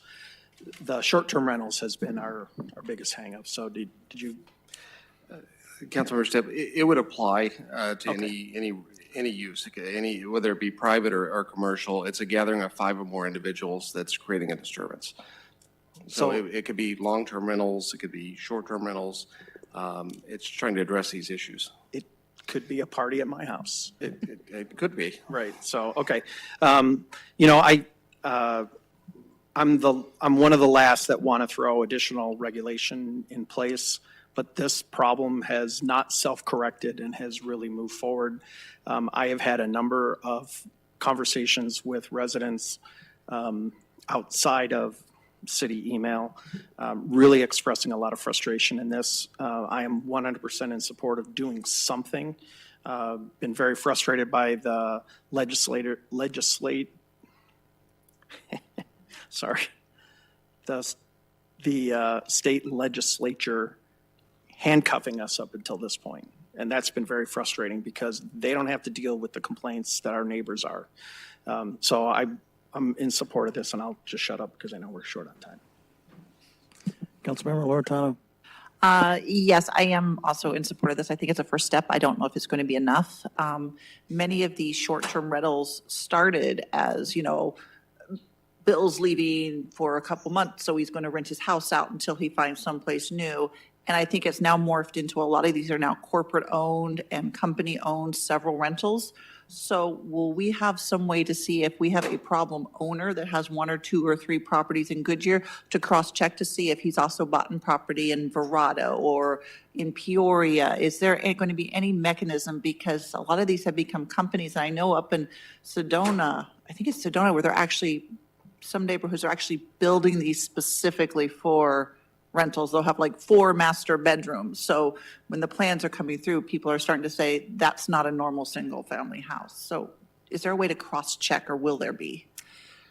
The short-term rentals has been our biggest hang-up. So did you? Councilmember Stipp, it would apply to any use, whether it be private or commercial. It's a gathering of 5 or more individuals that's creating a disturbance. So it could be long-term rentals, it could be short-term rentals. It's trying to address these issues. It could be a party at my house. It could be. Right. So, okay. You know, I'm one of the last that want to throw additional regulation in place, but this problem has not self-corrected and has really moved forward. I have had a number of conversations with residents outside of city email, really expressing a lot of frustration in this. I am 100% in support of doing something. Been very frustrated by the the state legislature handcuffing us up until this point. And that's been very frustrating because they don't have to deal with the complaints that our neighbors are. So I'm in support of this, and I'll just shut up because I know we're short on time. Councilmember Loretano. Yes, I am also in support of this. I think it's a first step. I don't know if it's going to be enough. Many of these short-term rentals started as, you know, Bill's leaving for a couple months, so he's going to rent his house out until he finds someplace new. And I think it's now morphed into a lot of these are now corporate-owned and company-owned several rentals. So will we have some way to see if we have a problem owner that has 1 or 2 or 3 properties in Goodyear to cross-check to see if he's also bought in property in Verrado or in Peoria? Is there going to be any mechanism? Because a lot of these have become companies. I know up in Sedona, I think it's Sedona, where they're actually, some neighborhoods are actually building these specifically for rentals. They'll have like 4 master bedrooms. So when the plans are coming through, people are starting to say that's not a normal single family house. So is there a way to cross-check, or will there be?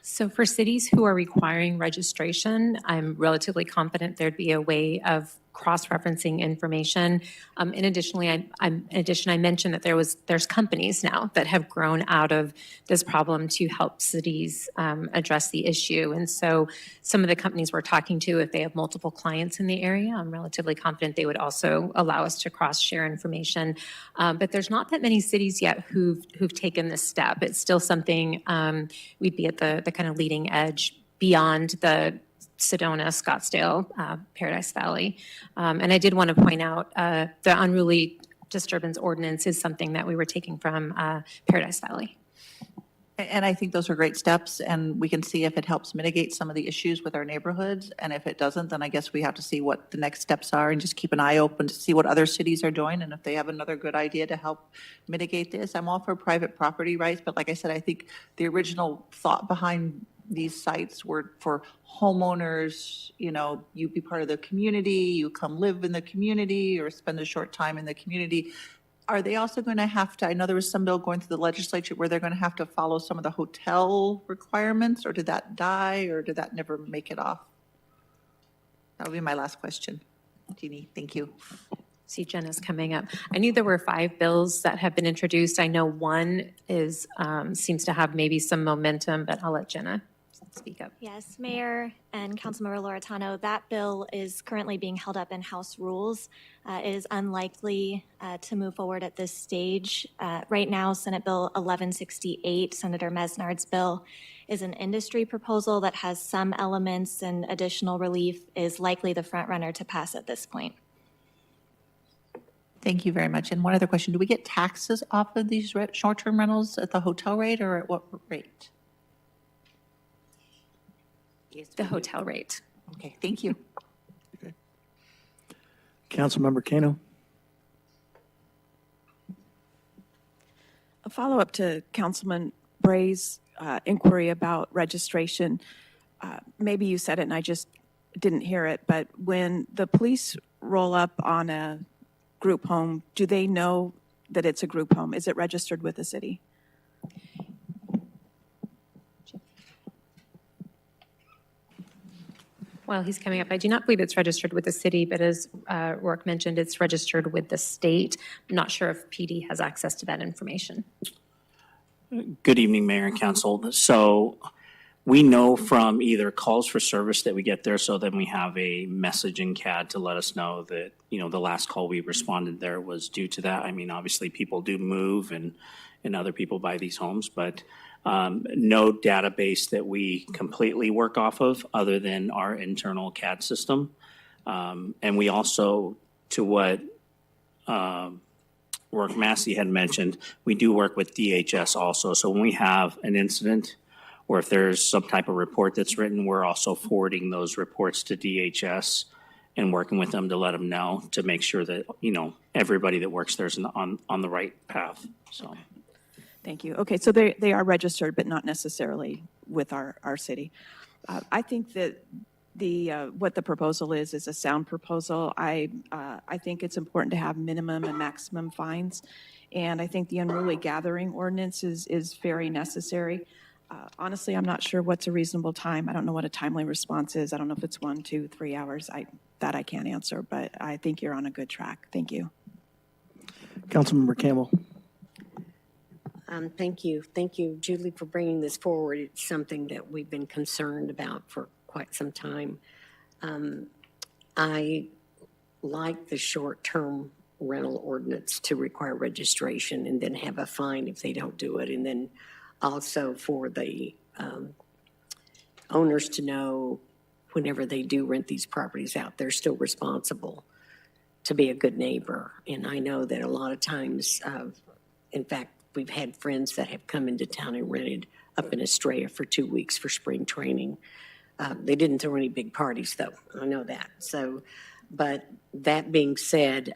So for cities who are requiring registration, I'm relatively confident there'd be a way of cross-referencing information. In addition, I mentioned that there's companies now that have grown out of this problem to help cities address the issue. And so some of the companies we're talking to, if they have multiple clients in the area, I'm relatively confident they would also allow us to cross-share information. But there's not that many cities yet who've taken this step. It's still something we'd be at the kind of leading edge beyond the Sedona, Scottsdale, Paradise Valley. And I did want to point out the unruly disturbance ordinance is something that we were taking from Paradise Valley. And I think those are great steps, and we can see if it helps mitigate some of the issues with our neighborhoods. And if it doesn't, then I guess we have to see what the next steps are and just keep an eye open to see what other cities are doing and if they have another good idea to help mitigate this. I'm all for private property rights, but like I said, I think the original thought behind these sites were for homeowners, you be part of the community, you come live in the community or spend a short time in the community. Are they also going to have to, I know there was some bill going through the legislature where they're going to have to follow some of the hotel requirements, or did that die, or did that never make it off? That would be my last question. Jeannie, thank you. See, Jenna's coming up. I knew there were 5 bills that have been introduced. I know one seems to have maybe some momentum, but I'll let Jenna speak up. Yes, Mayor and Councilmember Loretano, that bill is currently being held up in House Rules. It is unlikely to move forward at this stage. Right now, Senate Bill 1168, Senator Mesnard's bill, is an industry proposal that has some elements, and additional relief is likely the front runner to pass at this point. Thank you very much. And one other question, do we get taxes off of these short-term rentals at the hotel rate or at what rate? The hotel rate. Okay, thank you. Councilmember Kano. A follow-up to Councilman Bray's inquiry about registration. Maybe you said it and I just didn't hear it, but when the police roll up on a group home, do they know that it's a group home? Is it registered with the city? Well, he's coming up. I do not believe it's registered with the city, but as Rourke mentioned, it's registered with the state. I'm not sure if PD has access to that information. Good evening, Mayor and Council. So we know from either calls for service that we get there, so then we have a message in CAD to let us know that, the last call we responded there was due to that. I mean, obviously people do move and other people buy these homes, but no database that we completely work off of other than our internal CAD system. And we also, to what Rourke Massey had mentioned, we do work with DHS also. So when we have an incident or if there's some type of report that's written, we're also forwarding those reports to DHS and working with them to let them know to make sure that, everybody that works there is on the right path. So. Thank you. Okay, so they are registered, but not necessarily with our city. I think that what the proposal is a sound proposal. I think it's important to have minimum and maximum fines, and I think the unruly gathering ordinance is very necessary. Honestly, I'm not sure what's a reasonable time. I don't know what a timely response is. I don't know if it's 1, 2, 3 hours. That I can't answer, but I think you're on a good track. Thank you. Councilmember Campbell. Thank you. Thank you, Julie, for bringing this forward. It's something that we've been concerned about for quite some time. I like the short-term rental ordinance to require registration and then have a fine if they don't do it. And then also for the owners to know whenever they do rent these properties out, they're still responsible to be a good neighbor. And I know that a lot of times, in fact, we've had friends that have come into town and rented up in Estrella for 2 weeks for spring training. They didn't throw any big parties, though. I know that. So, but that being said,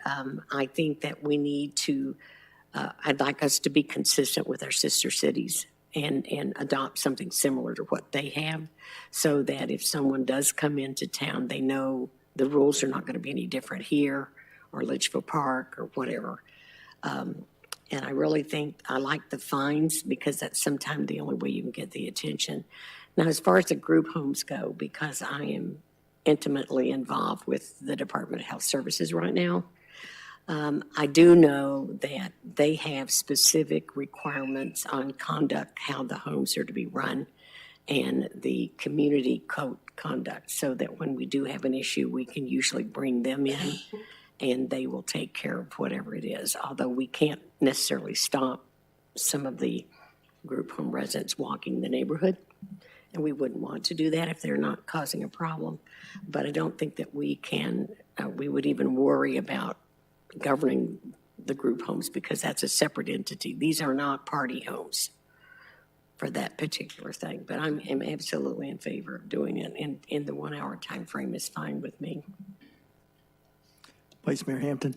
I think that we need to, I'd like us to be consistent with our sister cities and adopt something similar to what they have so that if someone does come into town, they know the rules are not going to be any different here or Litchfield Park or whatever. And I really think I like the fines because that's sometimes the only way you can get the attention. Now, as far as the group homes go, because I am intimately involved with the Department of Health Services right now. I do know that they have specific requirements on conduct, how the homes are to be run, and the community code conduct, so that when we do have an issue, we can usually bring them in and they will take care of whatever it is. Although we can't necessarily stop some of the group home residents walking the neighborhood, and we wouldn't want to do that if they're not causing a problem. But I don't think that we can, we would even worry about governing the group homes, because that's a separate entity. These are not party homes for that particular thing, but I'm absolutely in favor of doing it, in the 1 hour time frame is fine with me. Vice Mayor Hampton.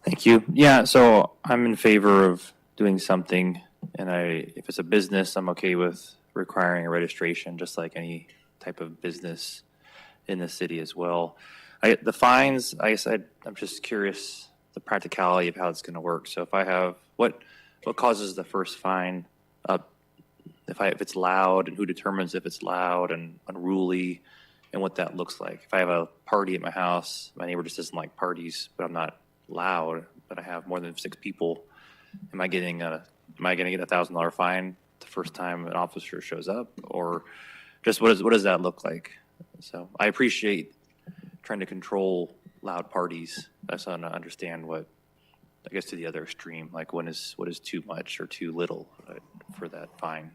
Thank you. Yeah, so I'm in favor of doing something, and if it's a business, I'm okay with requiring a registration, just like any type of business in the city as well. The fines, I guess I'm just curious the practicality of how it's going to work. So if I have, what causes the first fine up? If it's loud, and who determines if it's loud and unruly, and what that looks like. If I have a party at my house, my neighbor just doesn't like parties, but I'm not loud, but I have more than 6 people, am I going to get a $1,000 fine the first time an officer shows up? Or just what does that look like? So I appreciate trying to control loud parties. I just want to understand what, I guess, to the other extreme, like what is too much or too little for that fine.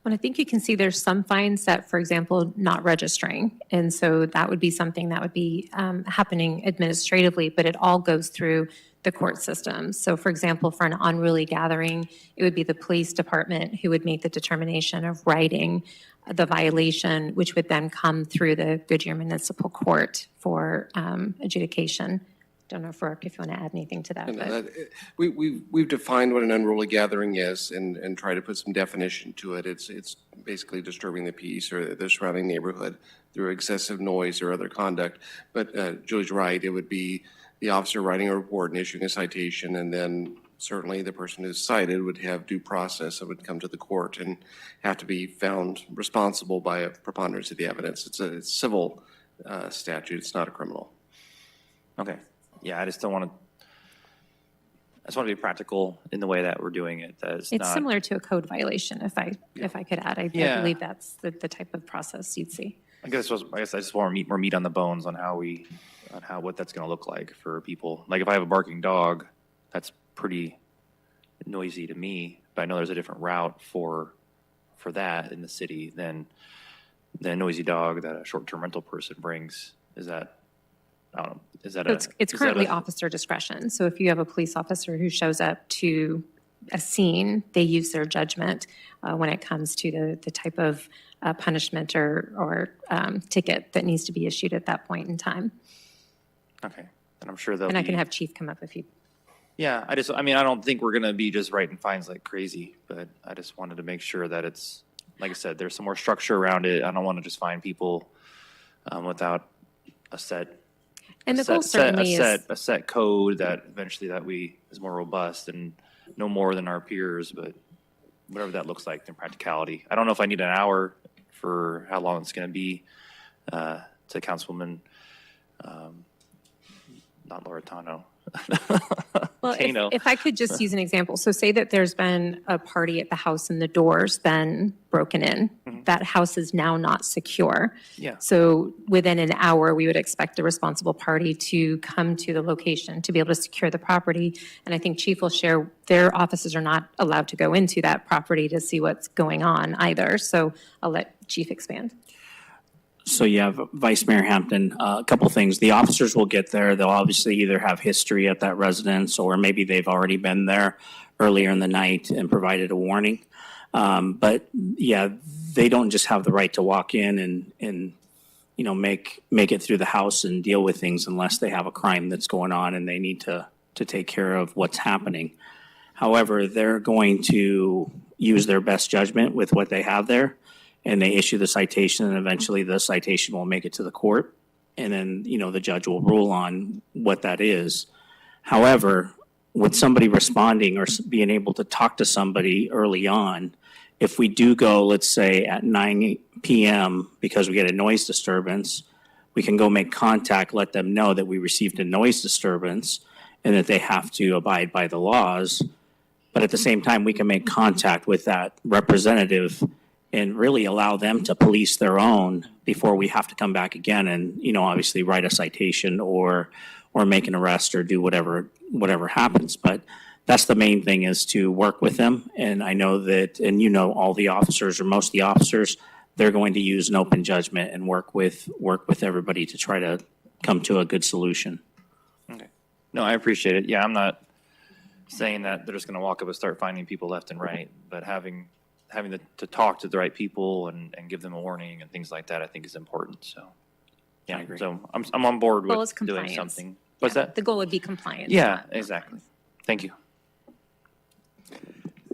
Well, I think you can see there's some fines that, for example, not registering. And so that would be something that would be happening administratively, but it all goes through the court system. So for example, for an unruly gathering, it would be the police department who would make the determination of writing the violation, which would then come through the Goodyear Municipal Court for adjudication. Don't know, Rourke, if you want to add anything to that. But We've defined what an unruly gathering is and try to put some definition to it. It's basically disturbing the peace or the surrounding neighborhood through excessive noise or other conduct. But Julie's right, it would be the officer writing a report and issuing a citation, and then certainly the person who's cited would have due process and would come to the court and have to be found responsible by a preponderance of the evidence. It's a civil statute. It's not a criminal. Okay. Yeah, I just want to be practical in the way that we're doing it. It's similar to a code violation, if I could add. I believe that's the type of process you'd see. I guess I just want more meat on the bones on what that's going to look like for people. Like if I have a barking dog, that's pretty noisy to me, but I know there's a different route for that in the city than the noisy dog that a short-term rental person brings. Is that? I don't know. It's currently officer discretion. So if you have a police officer who shows up to a scene, they use their judgment when it comes to the type of punishment or ticket that needs to be issued at that point in time. Okay, and I'm sure I can have Chief come up if you. Yeah, I don't think we're going to be just writing fines like crazy, but I just wanted to make sure that it's, like I said, there's some more structure around it. I don't want to just fine people without a set. And the goal certainly is a set code that eventually is more robust and no more than our peers, but whatever that looks like in practicality. I don't know if I need an hour for how long it's going to be. To Councilwoman, not Loretano. Well, if I could just use an example. So say that there's been a party at the house and the door's been broken in. Mm-hmm. That house is now not secure. Yeah. So within an hour, we would expect the responsible party to come to the location to be able to secure the property. And I think Chief will share their officers are not allowed to go into that property to see what's going on either. So I'll let Chief expand. So you have Vice Mayor Hampton, a couple things. The officers will get there. They'll obviously either have history at that residence or maybe they've already been there earlier in the night and provided a warning. But yeah, they don't just have the right to walk in and make it through the house and deal with things unless they have a crime that's going on and they need to take care of what's happening. However, they're going to use their best judgment with what they have there. And they issue the citation, and eventually the citation will make it to the court. And then, the judge will rule on what that is. However, with somebody responding or being able to talk to somebody early on, if we do go, let's say, at 9 p.m. because we get a noise disturbance, we can go make contact, let them know that we received a noise disturbance and that they have to abide by the laws. But at the same time, we can make contact with that representative and really allow them to police their own before we have to come back again and, obviously write a citation or make an arrest or do whatever happens. But that's the main thing, is to work with them. And I know that, and all the officers or most of the officers, they're going to use an open judgment and work with everybody to try to come to a good solution. Okay. No, I appreciate it. Yeah, I'm not saying that they're just going to walk up and start finding people left and right, but having to talk to the right people and give them a warning and things like that, I think is important. So, yeah, I agree. so I'm on board Goal with is doing compliance. something. What's that? The goal would be compliance. Yeah, exactly. Thank you.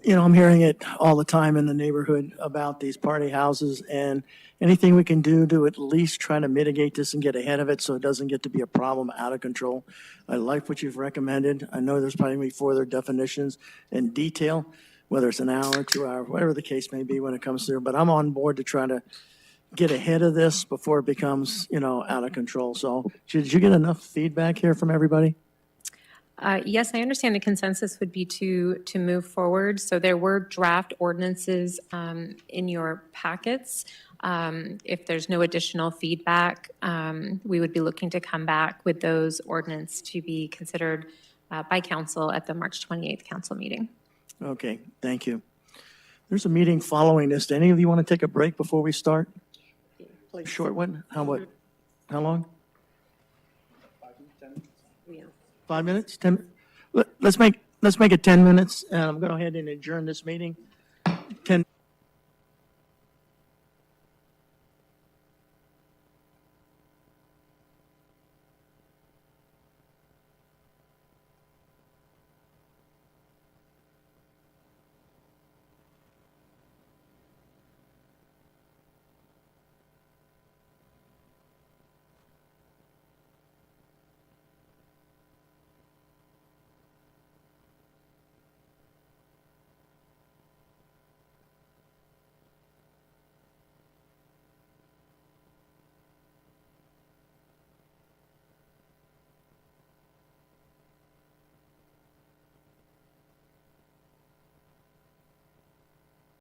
I'm hearing it all the time in the neighborhood about these party houses, and anything we can do to at least try to mitigate this and get ahead of it so it doesn't get to be a problem out of control. I like what you've recommended. I know there's probably going to be further definitions and detail, whether it's an hour, 2 hours, whatever the case may be when it comes through. But I'm on board to try to get ahead of this before it becomes, out of control. So did you get enough feedback here from everybody? Yes, I understand the consensus would be to move forward. So there were draft ordinances in your packets. If there's no additional feedback, we would be looking to come back with those ordinances to be considered by council at the March 28th council meeting. Okay, thank you. There's a meeting following this. Do any of you want to take a break before we start? Play a short one? How long? 5 minutes? 10? Let's make it 10 minutes, and I'm going to go ahead and adjourn this meeting. 10.